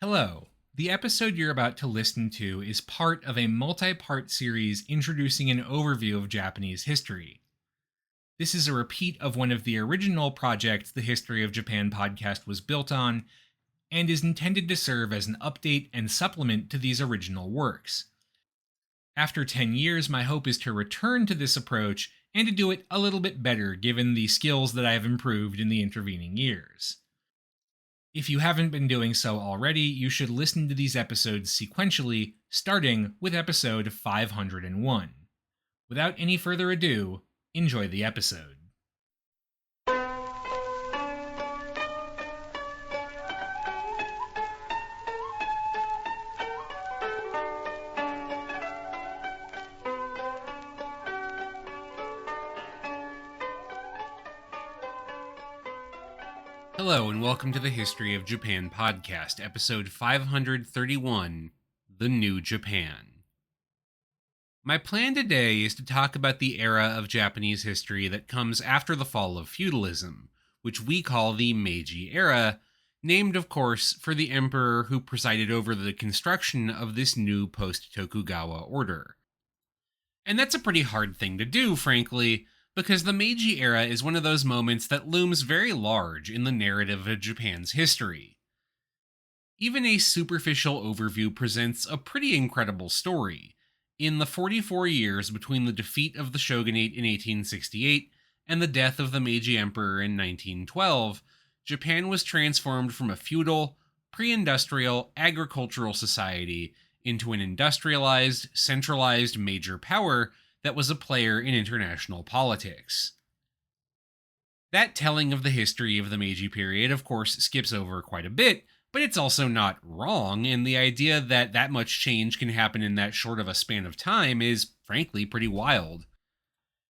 Hello. The episode you're about to listen to is part of a multi-part series introducing an overview of Japanese history. This is a repeat of one of the original projects the History of Japan podcast was built on, and is intended to serve as an update and supplement to these original works. After 10 years, my hope is to return to this approach and to do it a little bit better given the skills that I have improved in the intervening years. If you haven't been doing so already, you should listen to these episodes sequentially, starting with episode 501. Without any further ado, enjoy the episode. Hello, and welcome to the History of Japan podcast, episode 531, The New Japan. My plan today is to talk about the era of Japanese history that comes after the fall of feudalism, which we call the Meiji era, named, of course, for the emperor who presided over the construction of this new post-Tokugawa order. And that's a pretty hard thing to do, frankly, because the Meiji era is one of those moments that looms very large in the narrative of Japan's history. Even a superficial overview presents a pretty incredible story. In the 44 years between the defeat of the shogunate in 1868 and the death of the Meiji Emperor in 1912, Japan was transformed from a feudal, pre-industrial, agricultural society into an industrialized, centralized major power that was a player in international politics. That telling of the history of the Meiji period, of course, skips over quite a bit, but it's also not wrong, and the idea that that much change can happen in that short of a span of time is, frankly, pretty wild.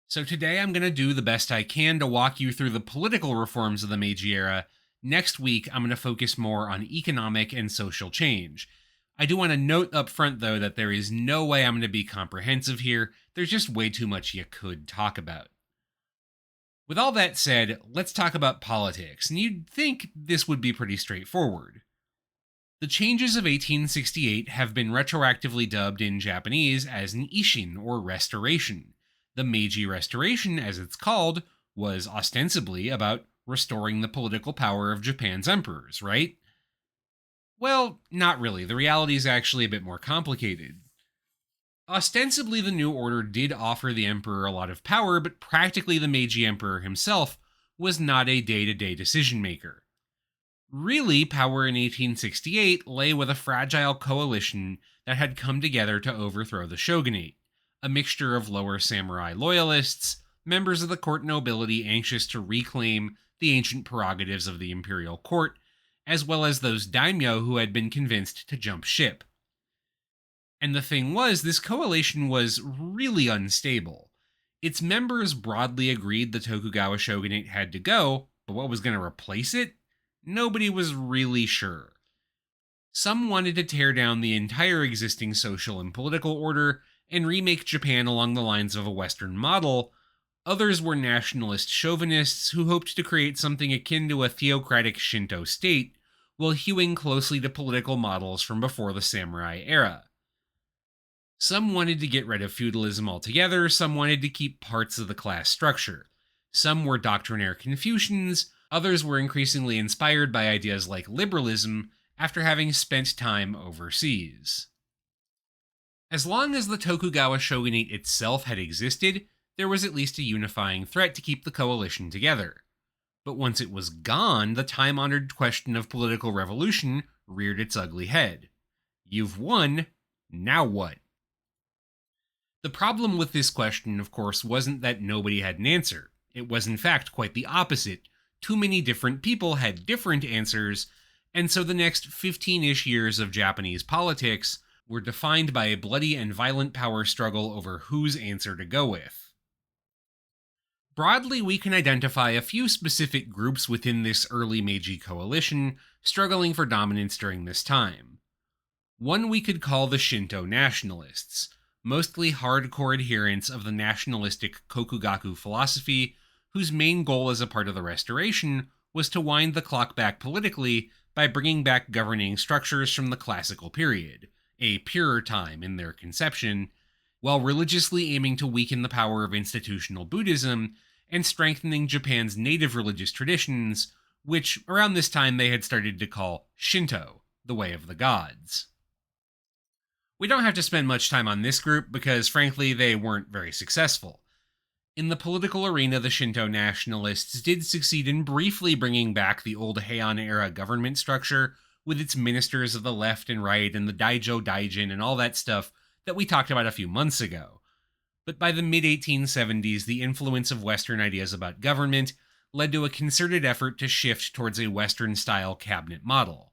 So today I'm going to do the best I can to walk you through the political reforms of the Meiji era. Next week, I'm going to focus more on economic and social change. I do want to note up front, though, that there is no way I'm going to be comprehensive here. There's just way too much you could talk about. With all that said, let's talk about politics, and you'd think this would be pretty straightforward. The changes of 1868 have been retroactively dubbed in Japanese as an Ishin, or restoration. The Meiji Restoration, as it's called, was ostensibly about restoring the political power of Japan's emperors, right? Well, not really. The reality is actually a bit more complicated. Ostensibly, the new order did offer the emperor a lot of power, but practically the Meiji emperor himself was not a day-to-day decision-maker. Really, power in 1868 lay with a fragile coalition that had come together to overthrow the shogunate, a mixture of lower samurai loyalists, members of the court nobility anxious to reclaim the ancient prerogatives of the imperial court, as well as those daimyo who had been convinced to jump ship. And the thing was, this coalition was really unstable. Its members broadly agreed the Tokugawa shogunate had to go, but what was going to replace it? Nobody was really sure. Some wanted to tear down the entire existing social and political order and remake Japan along the lines of a Western model. Others were nationalist chauvinists who hoped to create something akin to a theocratic Shinto state, while hewing closely to political models from before the samurai era. Some wanted to get rid of feudalism altogether, some wanted to keep parts of the class structure. Some were doctrinaire Confucians, others were increasingly inspired by ideas like liberalism after having spent time overseas. As long as the Tokugawa shogunate itself had existed, there was at least a unifying threat to keep the coalition together. But once it was gone, the time-honored question of political revolution reared its ugly head. You've won, now what? The problem with this question, of course, wasn't that nobody had an answer. It was in fact quite the opposite. Too many different people had different answers, and so the next 15-ish years of Japanese politics were defined by a bloody and violent power struggle over whose answer to go with. Broadly, we can identify a few specific groups within this early Meiji coalition struggling for dominance during this time. One we could call the Shinto nationalists, mostly hardcore adherents of the nationalistic Kokugaku philosophy, whose main goal as a part of the restoration was to wind the clock back politically by by bringing back governing structures from the classical period, a purer time in their conception, while religiously aiming to weaken the power of institutional Buddhism and strengthening Japan's native religious traditions, which around this time they had started to call Shinto, the way of the gods. We don't have to spend much time on this group because, frankly, they weren't very successful. In the political arena, the Shinto nationalists did succeed in briefly bringing back the old Heian-era government structure with its ministers of the left and right and the Daijo Daijin and all that stuff that we talked about a few months ago. But by the mid-1870s, the influence of Western ideas about government led to a concerted effort to shift towards a Western-style cabinet model.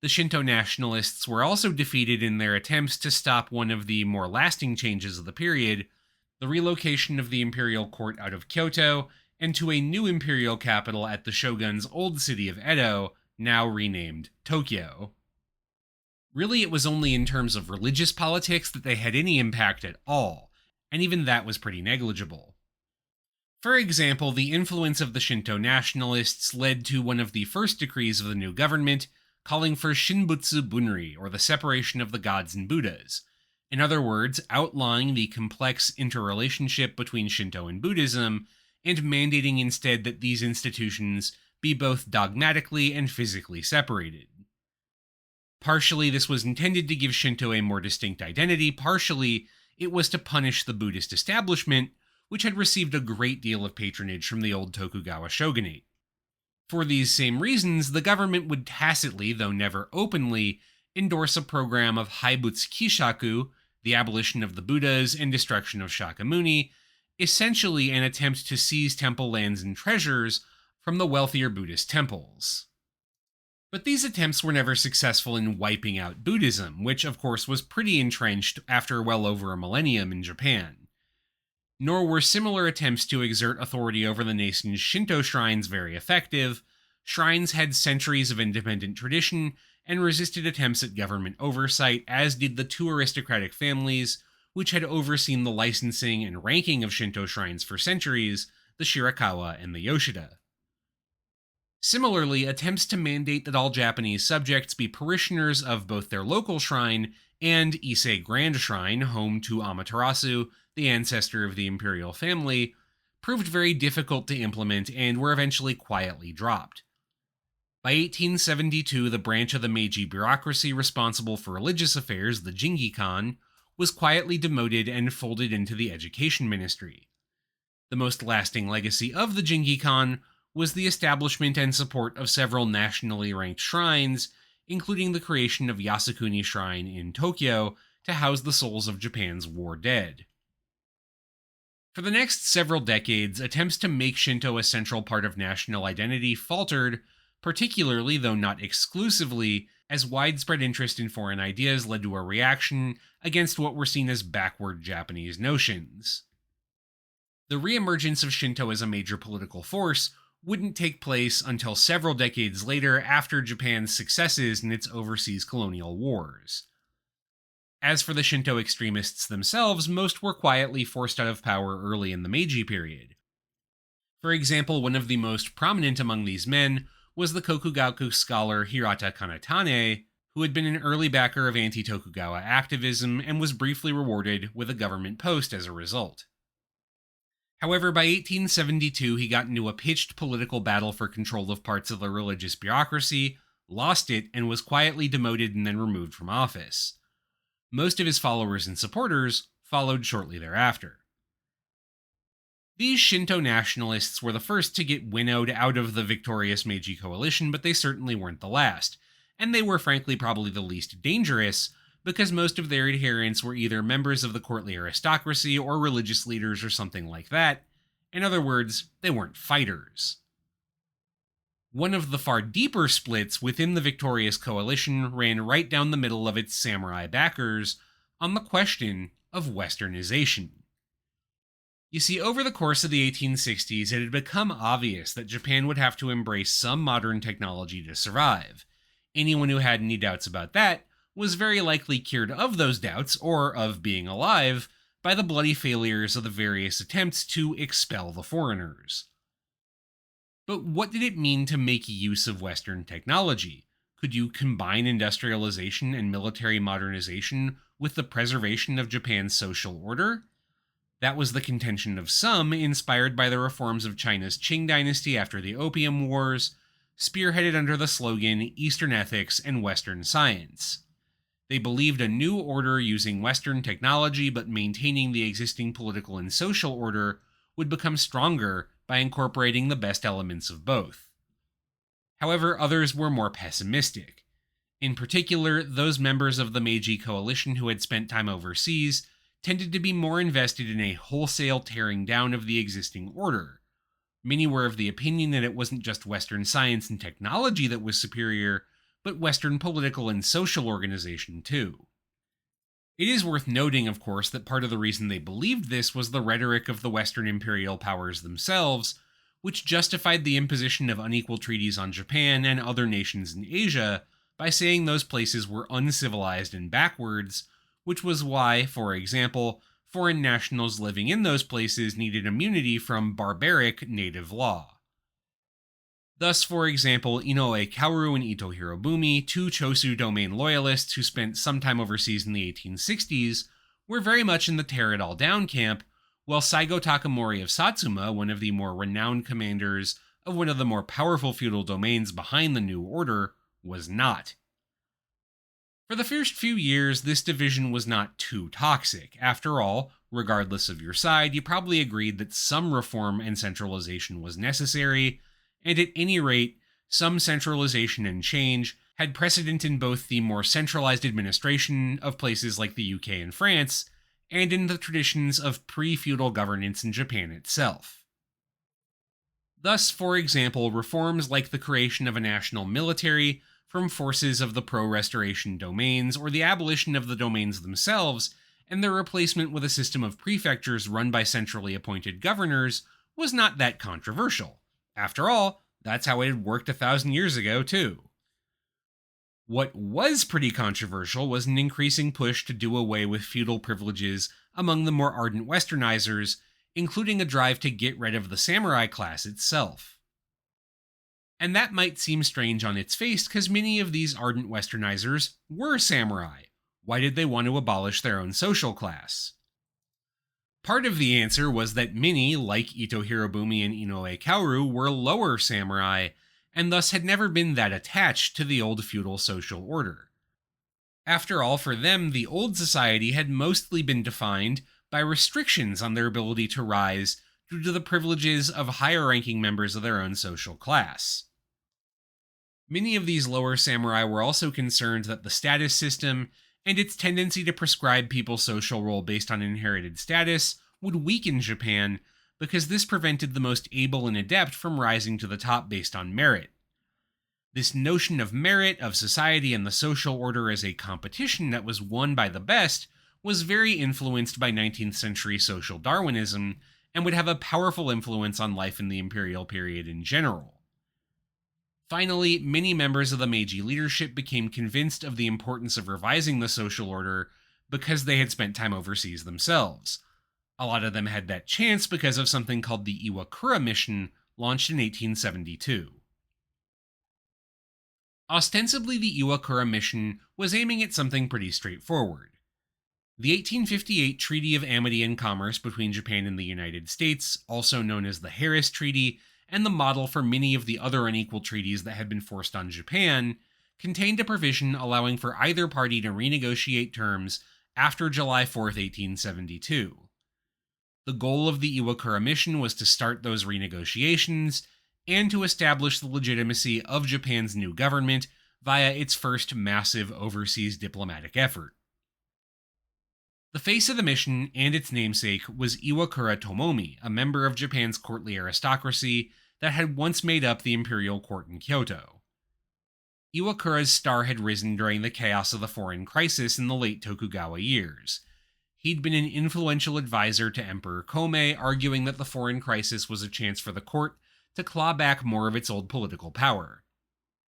The Shinto nationalists were also defeated in their attempts to stop one of the more lasting changes of the period, the relocation of the imperial court out of Kyoto and to a new imperial capital at the shogun's old city of Edo, now renamed Tokyo. Really, it was only in terms of religious politics that they had any impact at all, and even that was pretty negligible. For example, the influence of the Shinto nationalists led to one of the first decrees of the new government calling for Shinbutsu Bunri, or the separation of the gods and Buddhas. In other words, outlawing the complex interrelationship between Shinto and Buddhism, and mandating instead that these institutions be both dogmatically and physically separated. Partially, this was intended to give Shinto a more distinct identity, partially, it was to punish the Buddhist establishment, which had received a great deal of patronage from the old Tokugawa shogunate. For these same reasons, the government would tacitly, though never openly, endorse a program of Haibutsu Kishaku, the abolition of the Buddhas and destruction of Shakyamuni, essentially an attempt to seize temple lands and treasures from the wealthier Buddhist temples. But these attempts were never successful in wiping out Buddhism, which of course was pretty entrenched after well over a millennium in Japan. Nor were similar attempts to exert authority over the nation's Shinto shrines very effective. Shrines had centuries of independent tradition and resisted attempts at government oversight, as did the two aristocratic families which had overseen the licensing and ranking of Shinto shrines for centuries, the Shirakawa and the Yoshida. Similarly, attempts to mandate that all Japanese subjects be parishioners of both their local shrine and Ise Grand Shrine, home to Amaterasu, the ancestor of the imperial family, proved very difficult to implement and were eventually quietly dropped. By 1872, the branch of the Meiji bureaucracy responsible for religious affairs, the Jingikan, was quietly demoted and folded into the Education Ministry. The most lasting legacy of the Jingikan was the establishment and support of several nationally ranked shrines, including the creation of Yasukuni Shrine in Tokyo to house the souls of Japan's war dead. For the next several decades, attempts to make Shinto a central part of national identity faltered, particularly, though not exclusively, as widespread interest in foreign ideas led to a reaction against what were seen as backward Japanese notions. The reemergence of Shinto as a major political force wouldn't take place until several decades later after Japan's successes in its overseas colonial wars. As for the Shinto extremists themselves, most were quietly forced out of power early in the Meiji period. For example, one of the most prominent among these men was the Kokugaku scholar Hirata Kanetane, who had been an early backer of anti-Tokugawa activism and was briefly rewarded with a government post as a result. However, by 1872 he got into a pitched political battle for control of parts of the religious bureaucracy, lost it, and was quietly demoted and then removed from office. Most of his followers and supporters followed shortly thereafter. These Shinto nationalists were the first to get winnowed out of the victorious Meiji coalition, but they certainly weren't the last, and they were frankly probably the least dangerous, because most of their adherents were either members of the courtly aristocracy or religious leaders or something like that. In other words, they weren't fighters. One of the far deeper splits within the victorious coalition ran right down the middle of its samurai backers on the question of westernization. You see, over the course of the 1860s, it had become obvious that Japan would have to embrace some modern technology to survive. Anyone who had any doubts about that was very likely cured of those doubts, or of being alive, by the bloody failures of the various attempts to expel the foreigners. But what did it mean to make use of Western technology? Could you combine industrialization and military modernization with the preservation of Japan's social order? That was the contention of some, inspired by the reforms of China's Qing dynasty after the Opium Wars, spearheaded under the slogan Eastern Ethics and Western Science. They believed a new order using Western technology but maintaining the existing political and social order would become stronger by incorporating the best elements of both. However, others were more pessimistic. In particular, those members of the Meiji coalition who had spent time overseas tended to be more invested in a wholesale tearing down of the existing order. Many were of the opinion that it wasn't just Western science and technology that was superior, but Western political and social organization too. It is worth noting, of course, that part of the reason they believed this was the rhetoric of the Western imperial powers themselves, which justified the imposition of unequal treaties on Japan and other nations in Asia by saying those places were uncivilized and backwards, which was why, for example, foreign nationals living in those places needed immunity from barbaric native law. Thus, for example, Inoue Kaoru and Ito Hirobumi, two Chosu domain loyalists who spent some time overseas in the 1860s, were very much in the tear it all down camp, while Saigo Takamori of Satsuma, one of the more renowned commanders of one of the more powerful feudal domains behind the new order, was not. For the first few years, this division was not too toxic. After all, regardless of your side, you probably agreed that some reform and centralization was necessary, and at any rate, some centralization and change had precedent in both the more centralized administration of places like the UK and France, and in the traditions of pre-feudal governance in Japan itself. Thus, for example, reforms like the creation of a national military from forces of the pro-restoration domains, or the abolition of the domains themselves, and their replacement with a system of prefectures run by centrally appointed governors, was not that controversial. After all, that's how it had worked 1,000 years ago, too. What was pretty controversial was an increasing push to do away with feudal privileges among the more ardent westernizers, including a drive to get rid of the samurai class itself. And that might seem strange on its face, because many of these ardent westernizers were samurai. Why did they want to abolish their own social class? Part of the answer was that many, like Ito Hirobumi and Inoue Kaoru, were lower samurai, and thus had never been that attached to the old feudal social order. After all, for them, the old society had mostly been defined by restrictions on their ability to rise due to the privileges of higher-ranking members of their own social class. Many of these lower samurai were also concerned that the status system and its tendency to prescribe people's social role based on inherited status would weaken Japan, because this prevented the most able and adept from rising to the top based on merit. This notion of merit, of society and the social order as a competition that was won by the best, was very influenced by 19th century social Darwinism, and would have a powerful influence on life in the imperial period in general. Finally, many members of the Meiji leadership became convinced of the importance of revising the social order because they had spent time overseas themselves. A lot of them had that chance because of something called the Iwakura Mission, launched in 1872. Ostensibly, the Iwakura Mission was aiming at something pretty straightforward. The 1858 Treaty of Amity and Commerce between Japan and the United States, also known as the Harris Treaty, and the model for many of the other unequal treaties that had been forced on Japan, contained a provision allowing for either party to renegotiate terms after July 4, 1872. The goal of the Iwakura Mission was to start those renegotiations, and to establish the legitimacy of Japan's new government via its first massive overseas diplomatic effort. The face of the mission and its namesake was Iwakura Tomomi, a member of Japan's courtly aristocracy that had once made up the imperial court in Kyoto. Iwakura's star had risen during the chaos of the foreign crisis in the late Tokugawa years. He'd been an influential advisor to Emperor Kome, arguing that the foreign crisis was a chance for the court to claw back more of its old political power.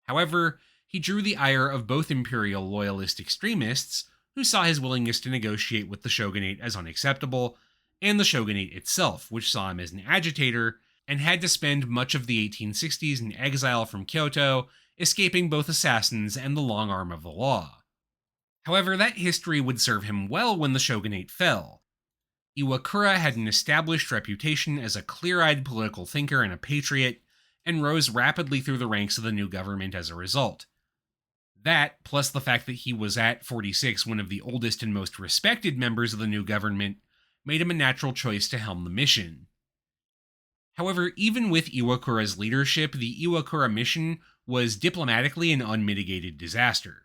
However, he drew the ire of both imperial loyalist extremists, who saw his willingness to negotiate with the shogunate as unacceptable, and the shogunate itself, which saw him as an agitator, and had to spend much of the 1860s in exile from Kyoto, escaping both assassins and the long arm of the law. However, that history would serve him well when the shogunate fell. Iwakura had an established reputation as a clear-eyed political thinker and a patriot, and rose rapidly through the ranks of the new government as a result. That, plus the fact that he was at 46 one of the oldest and most respected members of the new government, made him a natural choice to helm the mission. However, even with Iwakura's leadership, the Iwakura mission was diplomatically an unmitigated disaster.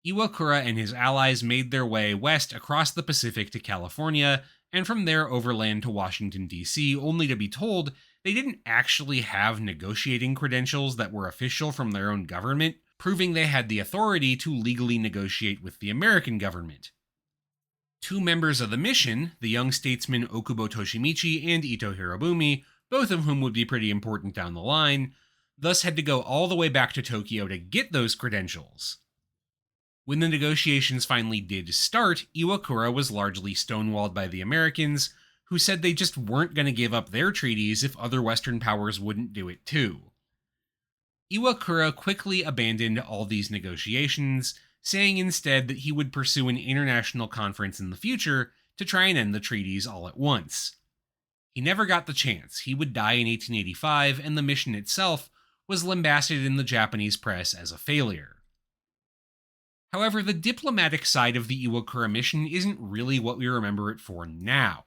Iwakura and his allies made their way west across the Pacific to California, and from there overland to Washington, D.C., only to be told they didn't actually have negotiating credentials that were official from their own government, proving they had the authority to legally negotiate with the American government. Two members of the mission, the young statesmen Okubo Toshimichi and Ito Hirobumi, both of whom would be pretty important down the line, thus had to go all the way back to Tokyo to get those credentials. When the negotiations finally did start, Iwakura was largely stonewalled by the Americans, who said they just weren't going to give up their treaties if other Western powers wouldn't do it too. Iwakura quickly abandoned all these negotiations, saying instead that he would pursue an international conference in the future to try and end the treaties all at once. He never got the chance. He would die in 1885, and the mission itself was lambasted in the Japanese press as a failure. However, the diplomatic side of the Iwakura mission isn't really what we remember it for now.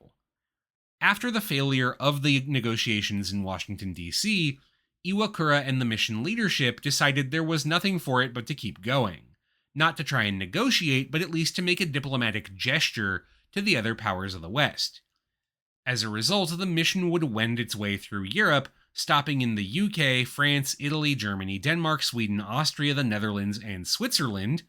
After the failure of the negotiations in Washington, D.C., Iwakura and the mission leadership decided there was nothing for it but to keep going. Not to try and negotiate, but at least to make a diplomatic gesture to the other powers of the West. As a result, the mission would wend its way through Europe, stopping in the UK, France, Italy, Germany, Denmark, Sweden, Austria, the Netherlands, and Switzerland,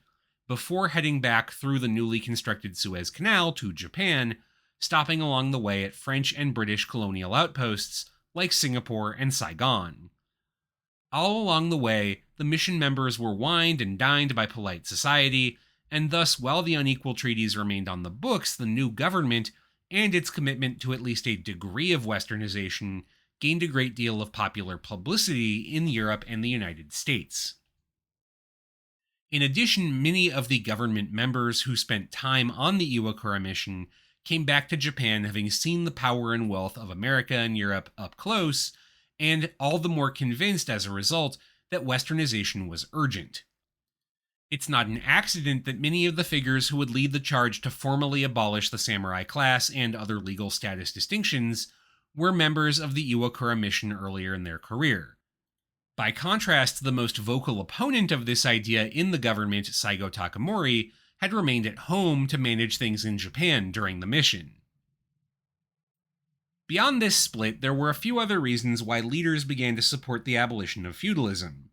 before heading back through the newly constructed Suez Canal to Japan, stopping along the way at French and British colonial outposts like Singapore and Saigon. All along the way, the mission members were wined and dined by polite society, and thus, while the unequal treaties remained on the books, the new government, and its commitment to at least a degree of westernization, gained a great deal of popular publicity in Europe and the United States. In addition, many of the government members who spent time on the Iwakura mission came back to Japan having seen the power and wealth of America and Europe up close, and all the more convinced as a result that westernization was urgent. It's not an accident that many of the figures who would lead the charge to formally abolish the samurai class and other legal status distinctions were members of the Iwakura mission earlier in their career. By contrast, the most vocal opponent of this idea in the government, Saigo Takamori, had remained at home to manage things in Japan during the mission. Beyond this split, there were a few other reasons why leaders began to support the abolition of feudalism.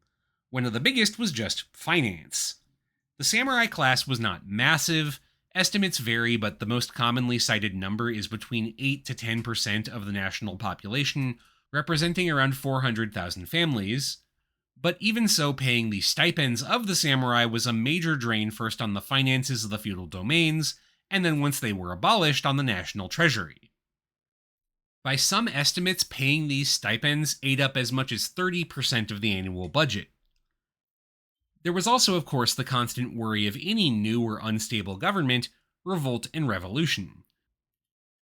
One of the biggest was just finance. The samurai class was not massive. Estimates vary, but the most commonly cited number is between 8 to 10% of the national population, representing around 400,000 families. But even so, paying the stipends of the samurai was a major drain, first on the finances of the feudal domains, and then once they were abolished, on the national treasury. By some estimates, paying these stipends ate up as much as 30% of the annual budget. There was also, of course, the constant worry of any new or unstable government, revolt, and revolution.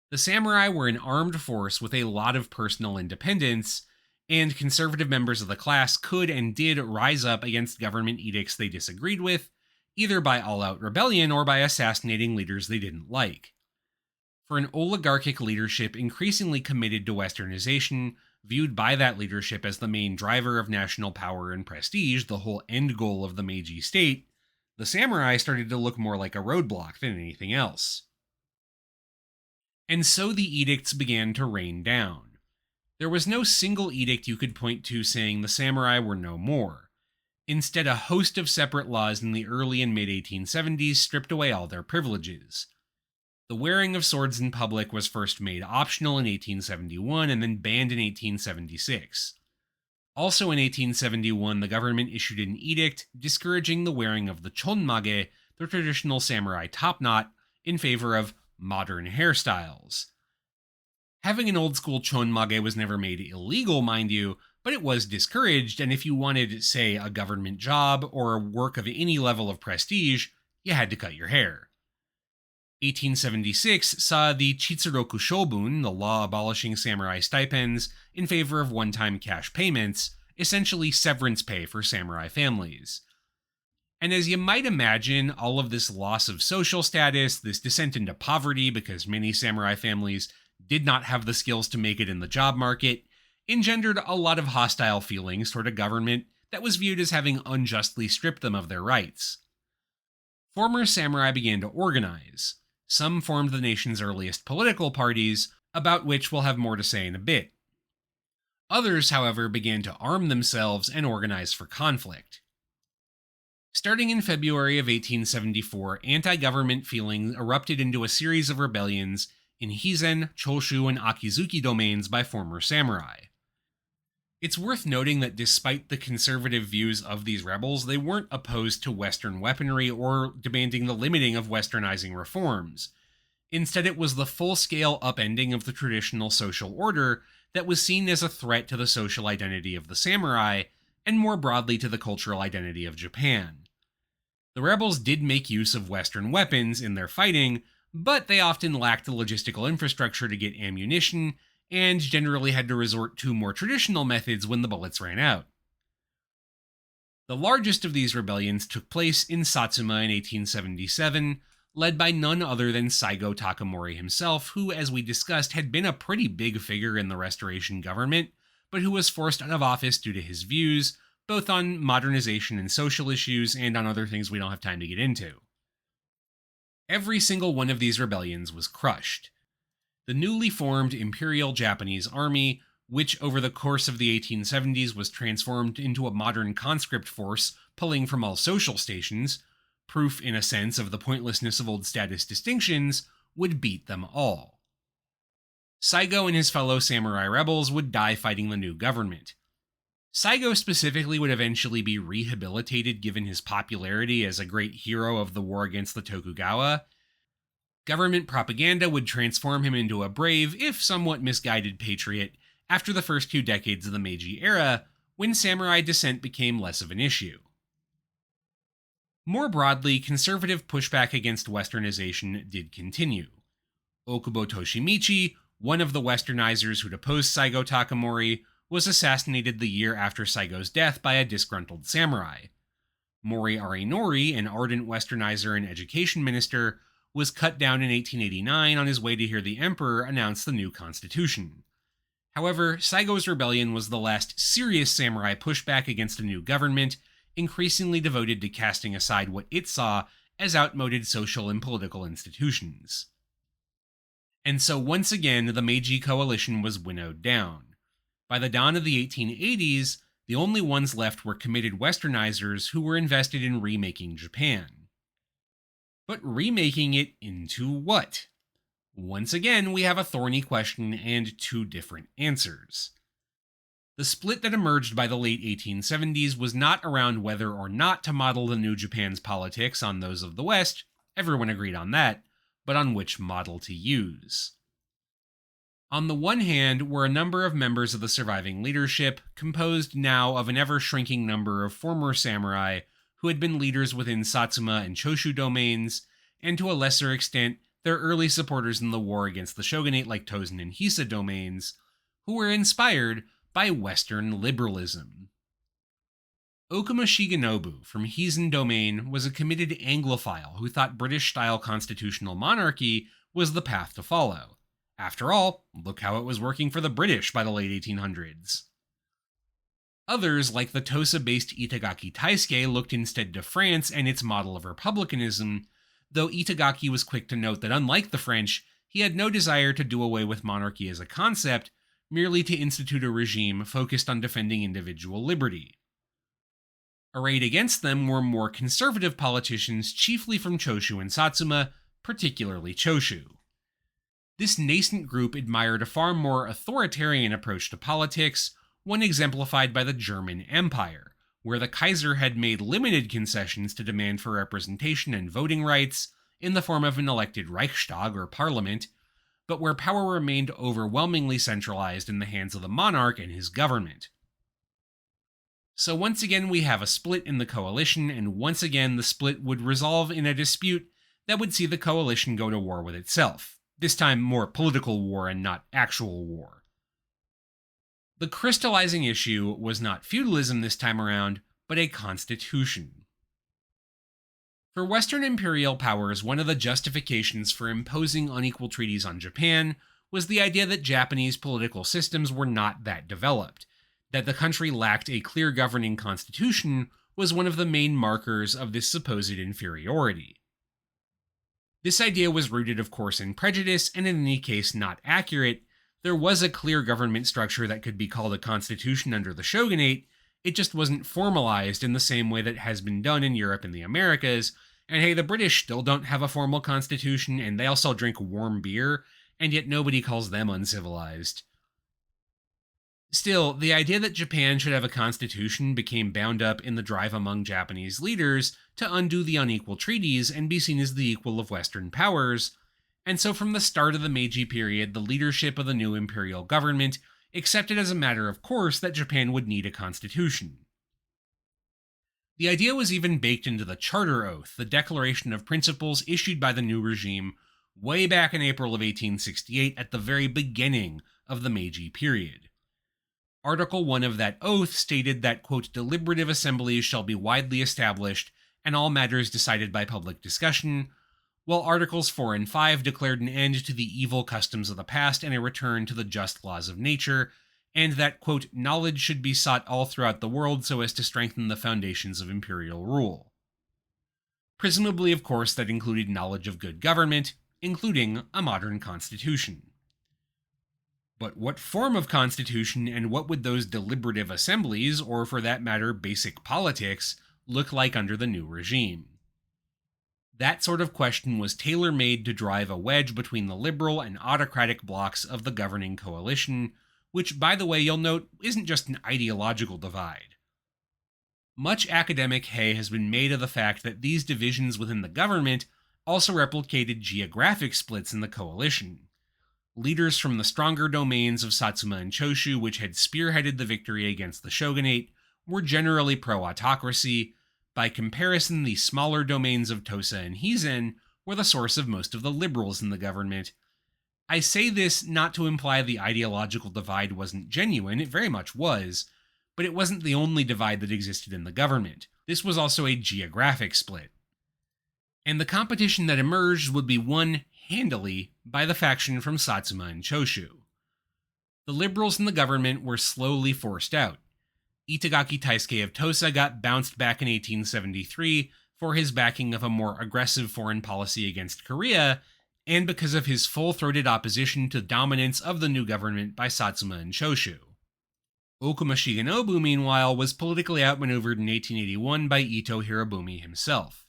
The samurai were an armed force with a lot of personal independence, and conservative members of the class could and did rise up against government edicts they disagreed with, either by all-out rebellion or by assassinating leaders they didn't like. For an oligarchic leadership increasingly committed to westernization, viewed by that leadership as the main driver of national power and prestige, the whole end goal of the Meiji state, the samurai started to look more like a roadblock than anything else. And so the edicts began to rain down. There was no single edict you could point to saying the samurai were no more. Instead, a host of separate laws in the early and mid-1870s stripped away all their privileges. The wearing of swords in public was first made optional in 1871 and then banned in 1876. Also in 1871, the government issued an edict discouraging the wearing of the chonmage, the traditional samurai topknot, in favor of modern hairstyles. Having an old school chonmage was never made illegal, mind you, but it was discouraged, and if you wanted, say, a government job or work of any level of prestige, you had to cut your hair. 1876 saw the Chitsuroku Shobun, the law abolishing samurai stipends, in favor of one-time cash payments, essentially severance pay for samurai families. And as you might imagine, all of this loss of social status, this descent into poverty because many samurai families did not have the skills to make it in the job market, engendered a lot of hostile feelings toward a government that was viewed as having unjustly stripped them of their rights. Former samurai began to organize. Some formed the nation's earliest political parties, about which we'll have more to say in a bit. Others, however, began to arm themselves and organize for conflict. Starting in February of 1874, anti-government feeling erupted into a series of rebellions in Hizen, Choshu, and Akizuki domains by former samurai. It's worth noting that despite the conservative views of these rebels, they weren't opposed to Western weaponry or demanding the limiting of Westernizing reforms. Instead, it was the full-scale upending of the traditional social order that was seen as a threat to the social identity of the samurai, and more broadly to the cultural identity of Japan. The rebels did make use of Western weapons in their fighting, but they often lacked the logistical infrastructure to get ammunition, and generally had to resort to more traditional methods when the bullets ran out. The largest of these rebellions took place in Satsuma in 1877, led by none other than Saigo Takamori himself, who, as we discussed, had been a pretty big figure in the Restoration government, but who was forced out of office due to his views, both on modernization and social issues, and on other things we don't have time to get into. Every single one of these rebellions was crushed. The newly formed Imperial Japanese Army, which over the course of the 1870s was transformed into a modern conscript force pulling from all social stations, proof in a sense of the pointlessness of old status distinctions, would beat them all. Saigo and his fellow samurai rebels would die fighting the new government. Saigo specifically would eventually be rehabilitated given his popularity as a great hero of the war against the Tokugawa. Government propaganda would transform him into a brave, if somewhat misguided patriot after the first 2 decades of the Meiji era, when samurai descent became less of an issue. More broadly, conservative pushback against westernization did continue. Okubo Toshimichi, one of the westernizers who'd opposed Saigo Takamori, was assassinated the year after Saigo's death by a disgruntled samurai. Mori Arinori, an ardent westernizer and education minister, was cut down in 1889 on his way to hear the emperor announce the new constitution. However, Saigo's rebellion was the last serious samurai pushback against a new government, increasingly devoted to casting aside what it saw as outmoded social and political institutions. And so once again, the Meiji coalition was winnowed down. By the dawn of the 1880s, the only ones left were committed westernizers who were invested in remaking Japan. But remaking it into what? Once again, we have a thorny question and 2 different answers. The split that emerged by the late 1870s was not around whether or not to model the new Japan's politics on those of the West, everyone agreed on that, but on which model to use. On the one hand were a number of members of the surviving leadership, composed now of an ever-shrinking number of former samurai who had been leaders within Satsuma and Choshu domains, and to a lesser extent, their early supporters in the war against the shogunate like Tosen and Hisa domains, who were inspired by Western liberalism. Okuma Shigenobu from Hizen domain was a committed Anglophile who thought British-style constitutional monarchy was the path to follow. After all, look how it was working for the British by the late 1800s. Others, like the Tosa-based Itagaki Taisuke, looked instead to France and its model of republicanism, though Itagaki was quick to note that unlike the French, he had no desire to do away with monarchy as a concept, merely to institute a regime focused on defending individual liberty. Arrayed against them were more conservative politicians, chiefly from Choshu and Satsuma, particularly Choshu. This nascent group admired a far more authoritarian approach to politics, one exemplified by the German Empire, where the Kaiser had made limited concessions to demand for representation and voting rights in the form of an elected Reichstag or parliament, but where power remained overwhelmingly centralized in the hands of the monarch and his government. So once again we have a split in the coalition, and once again the split would resolve in a dispute that would see the coalition go to war with itself, this time more political war and not actual war. The crystallizing issue was not feudalism this time around, but a constitution. For Western imperial powers, one of the justifications for imposing unequal treaties on Japan was the idea that Japanese political systems were not that developed. That the country lacked a clear governing constitution was one of the main markers of this supposed inferiority. This idea was rooted, of course, in prejudice, and in any case not accurate. There was a clear government structure that could be called a constitution under the shogunate, it just wasn't formalized in the same way that has been done in Europe and the Americas, and hey, the British still don't have a formal constitution, and they also drink warm beer, and yet nobody calls them uncivilized. Still, the idea that Japan should have a constitution became bound up in the drive among Japanese leaders to undo the unequal treaties and be seen as the equal of Western powers, and so from the start of the Meiji period, the leadership of the new imperial government accepted as a matter of course that Japan would need a constitution. The idea was even baked into the Charter Oath, the Declaration of Principles issued by the new regime way back in April of 1868 at the very beginning of the Meiji period. Article 1 of that oath stated that, quote, deliberative assemblies shall be widely established and all matters decided by public discussion, while Articles 4 and 5 declared an end to the evil customs of the past and a return to the just laws of nature, and that, quote, knowledge should be sought all throughout the world so as to strengthen the foundations of imperial rule. Presumably, of course, that included knowledge of good government, including a modern constitution. But what form of constitution and what would those deliberative assemblies, or for that matter basic politics, look like under the new regime? That sort of question was tailor-made to drive a wedge between the liberal and autocratic blocs of the governing coalition, which, by the way, you'll note isn't just an ideological divide. Much academic hay has been made of the fact that these divisions within the government also replicated geographic splits in the coalition. Leaders from the stronger domains of Satsuma and Choshu, which had spearheaded the victory against the shogunate, were generally pro-autocracy. By comparison, the smaller domains of Tosa and Hizen were the source of most of the liberals in the government. I say this not to imply the ideological divide wasn't genuine, it very much was, but it wasn't the only divide that existed in the government. This was also a geographic split. And the competition that emerged would be won handily by the faction from Satsuma and Choshu. The liberals in the government were slowly forced out. Itagaki Taisuke of Tosa got bounced back in 1873 for his backing of a more aggressive foreign policy against Korea, and because of his full-throated opposition to dominance of the new government by Satsuma and Choshu. Okuma Shigenobu, meanwhile, was politically outmaneuvered in 1881 by Ito Hirobumi himself.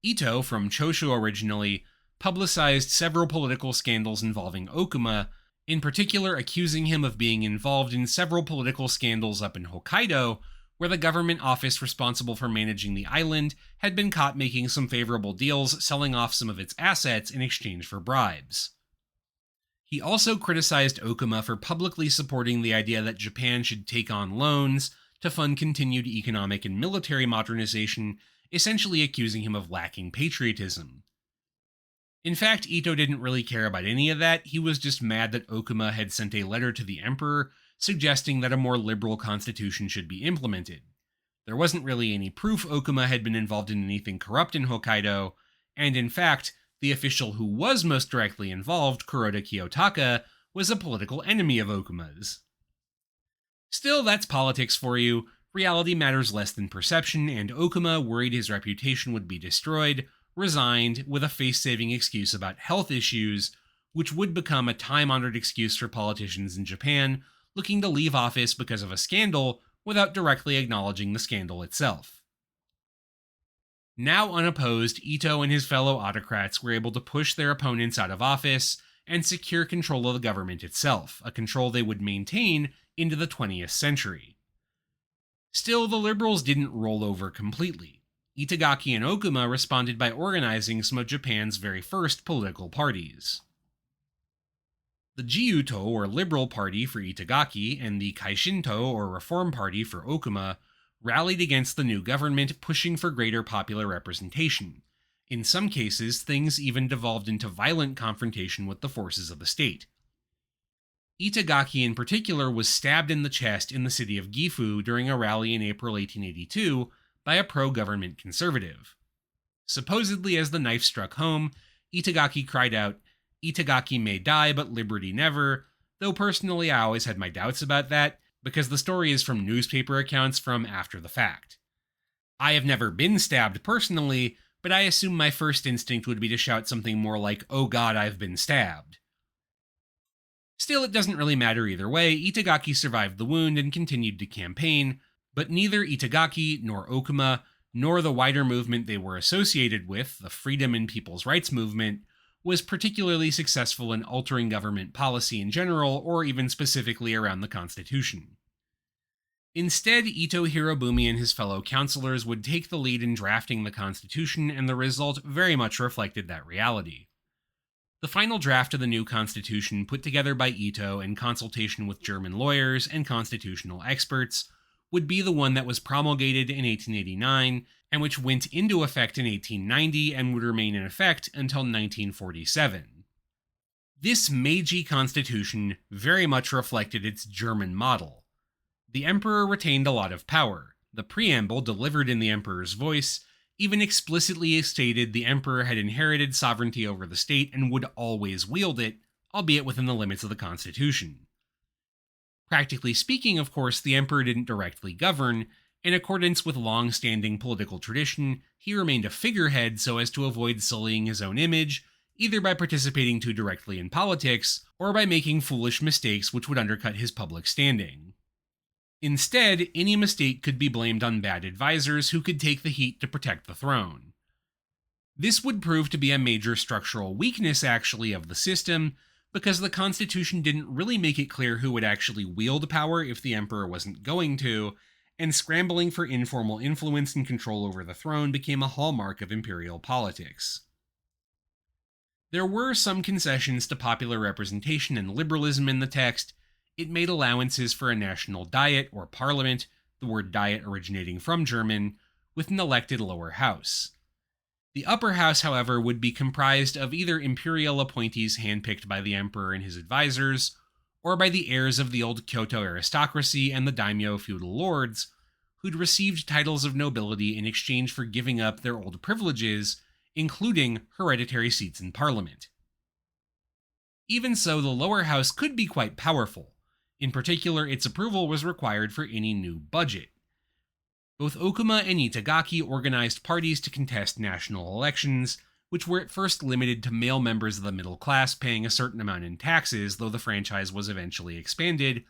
Ito, from Choshu originally, publicized several political scandals involving Okuma, in particular accusing him of being involved in several political scandals up in Hokkaido, where the government office responsible for managing the island had been caught making some favorable deals, selling off some of its assets in exchange for bribes. He also criticized Okuma for publicly supporting the idea that Japan should take on loans to fund continued economic and military modernization, essentially accusing him of lacking patriotism. In fact, Ito didn't really care about any of that, he was just mad that Okuma had sent a letter to the emperor suggesting that a more liberal constitution should be implemented. There wasn't really any proof Okuma had been involved in anything corrupt in Hokkaido, and in fact, the official who was most directly involved, Kuroda Kiyotaka, was a political enemy of Okuma's. Still, that's politics for you. Reality matters less than perception, and Okuma, worried his reputation would be destroyed, resigned with a face-saving excuse about health issues, which would become a time-honored excuse for politicians in Japan looking to leave office because of a scandal without directly acknowledging the scandal itself. Now unopposed, Ito and his fellow autocrats were able to push their opponents out of office and secure control of the government itself, a control they would maintain into the 20th century. Still, the liberals didn't roll over completely. Itagaki and Okuma responded by organizing some of Japan's very first political parties. The Gyuto, or Liberal Party, for Itagaki, and the Kaishinto, or Reform Party, for Okuma, rallied against the new government, pushing for greater popular representation. In some cases, things even devolved into violent confrontation with the forces of the state. Itagaki in particular was stabbed in the chest in the city of Gifu during a rally in April 1882 by a pro-government conservative. Supposedly as the knife struck home, Itagaki cried out, "Itagaki may die, but liberty never," though personally I always had my doubts about that, because the story is from newspaper accounts from after the fact. I have never been stabbed personally, but I assume my first instinct would be to shout something more like, "Oh god, I've been stabbed." Still, it doesn't really matter either way. Itagaki survived the wound and continued to campaign, but neither Itagaki nor Okuma, nor the wider movement they were associated with, the Freedom and People's Rights Movement, was particularly successful in altering government policy in general, or even specifically around the Constitution. Instead, Ito Hirobumi and his fellow counselors would take the lead in drafting the Constitution, and the result very much reflected that reality. The final draft of the new constitution, put together by Ito in consultation with German lawyers and constitutional experts, would be the one that was promulgated in 1889, and which went into effect in 1890 and would remain in effect until 1947. This Meiji constitution very much reflected its German model. The emperor retained a lot of power. The preamble, delivered in the emperor's voice, even explicitly stated the emperor had inherited sovereignty over the state and would always wield it, albeit within the limits of the constitution. Practically speaking, of course, the emperor didn't directly govern. In accordance with long-standing political tradition, he remained a figurehead so as to avoid sullying his own image, either by participating too directly in politics, or by making foolish mistakes which would undercut his public standing. Instead, any mistake could be blamed on bad advisors who could take the heat to protect the throne. This would prove to be a major structural weakness, actually, of the system, because the Constitution didn't really make it clear who would actually wield power if the emperor wasn't going to, and scrambling for informal influence and control over the throne became a hallmark of imperial politics. There were some concessions to popular representation and liberalism in the text. It made allowances for a national diet or parliament, the word diet originating from German, with an elected lower house. The upper house, however, would be comprised of either imperial appointees handpicked by the emperor and his advisors, or by the heirs of the old Kyoto aristocracy and the daimyo feudal lords, who'd received titles of nobility in exchange for giving up their old privileges, including hereditary seats in parliament. Even so, the lower house could be quite powerful. In particular, its approval was required for any new budget. Both Okuma and Itagaki organized parties to contest national elections, which were at first limited to male members of the middle class paying a certain amount in taxes, though the franchise was eventually expanded,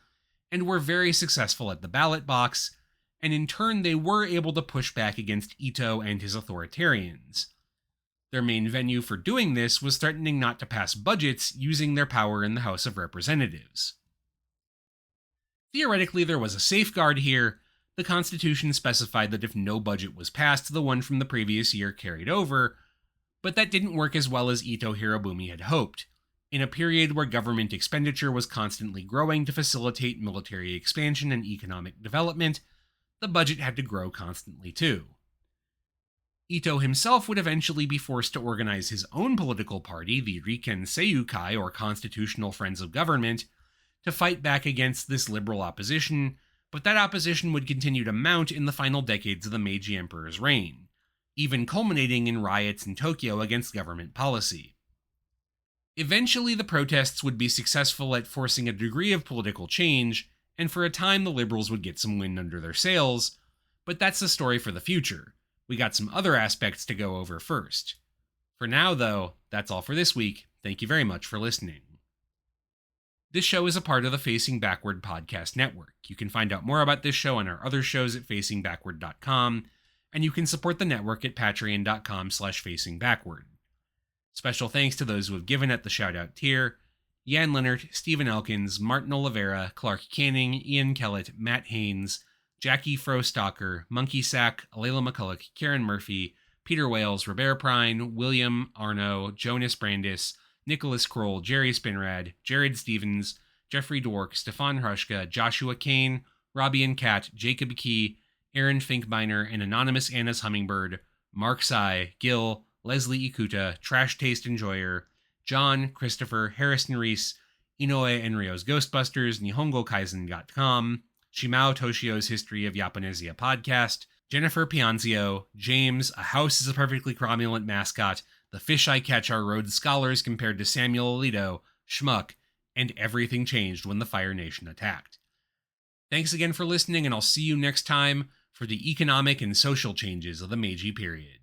and were very successful at the ballot box, and in turn they were able to push back against Ito and his authoritarians. Their main venue for doing this was threatening not to pass budgets using their power in the House of Representatives. Theoretically, there was a safeguard here. The Constitution specified that if no budget was passed, the one from the previous year carried over, but that didn't work as well as Ito Hirobumi had hoped. In a period where government expenditure was constantly growing to facilitate military expansion and economic development, the budget had to grow constantly too. Ito himself would eventually be forced to organize his own political party, the Riken Seiyukai, or Constitutional Friends of Government, to fight back against this liberal opposition, but that opposition would continue to mount in the final decades of the Meiji Emperor's reign, even culminating in riots in Tokyo against government policy. Eventually, the protests would be successful at forcing a degree of political change, and for a time the liberals would get some wind under their sails, but that's the story for the future. We got some other aspects to go over first. For now, though, that's all for this week. Thank you very much for listening. This show is a part of the Facing Backward podcast network. You can find out more about this show and our other shows at facingbackward.com, and you can support the network at patreon.com/facingbackward. Special thanks to those who have given at the shoutout tier: Jan Leonard, Stephen Elkins, Martin Oliveira, Clark Canning, Ian Kellett, Matt Haynes, Jackie Frostocker, Monkey Sack, Alayla McCulloch, Karen Murphy, Peter Wales, Robert Prine, William Arno, Jonas Brandis, Nicholas Kroll, Jerry Spinrad, Jared Stevens, Jeffrey Dwork, Stefan Hrushka, Joshua Kane, Robbie and Kat, Jacob Key, Aaron Finkbeiner, and Anonymous Anna's Hummingbird, Mark Sai, Gil, Leslie Ikuta, Trash Taste Enjoyer, John, Christopher, Harrison Reese, Inoue Enryo's Ghostbusters, NihongoKaizen.com, Shimao Toshio's History of Japonesia podcast, Jennifer Pianzio, James, A House is a Perfectly Cromulent Mascot, The Fish I Catch Are Rhodes Scholars compared to Samuel Alito, Schmuck, and Everything Changed When the Fire Nation Attacked. Thanks again for listening, and I'll see you next time for the economic and social changes of the Meiji period.